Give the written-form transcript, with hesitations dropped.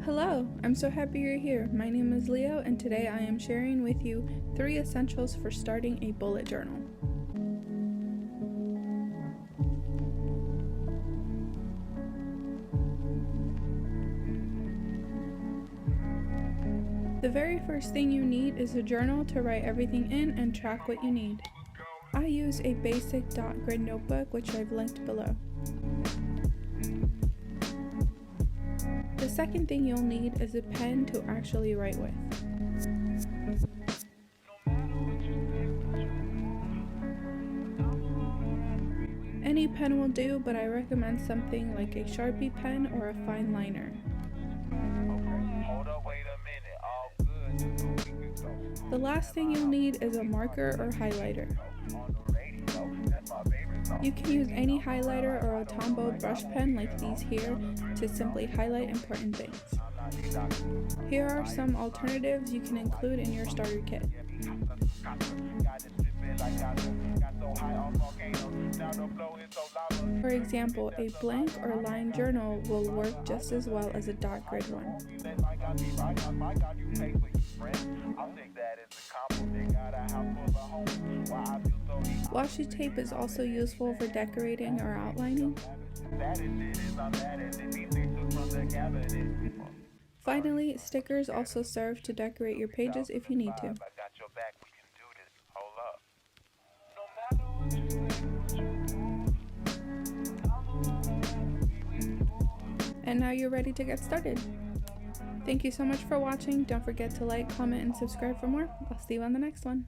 Hello, I'm so happy you're here. My name is Leo, and today I am sharing with you 3 essentials for starting a bullet journal. The very first thing you need is a journal to write everything in and track what you need. I use a basic dot grid notebook, which I've linked below. The second thing you'll need is a pen to actually write with. Any pen will do, but I recommend something like a Sharpie pen or a fine liner. The last thing you'll need is a marker or highlighter. You can use any highlighter or a Tombow brush pen like these here to simply highlight important things. Here are some alternatives you can include in your starter kit. For example, a blank or line journal will work just as well as a dot grid one. Washi tape is also useful for decorating or outlining. Finally, stickers also serve to decorate your pages if you need to. And now you're ready to get started. Thank you so much for watching. Don't forget to like, comment, and subscribe for more. I'll see you on the next one.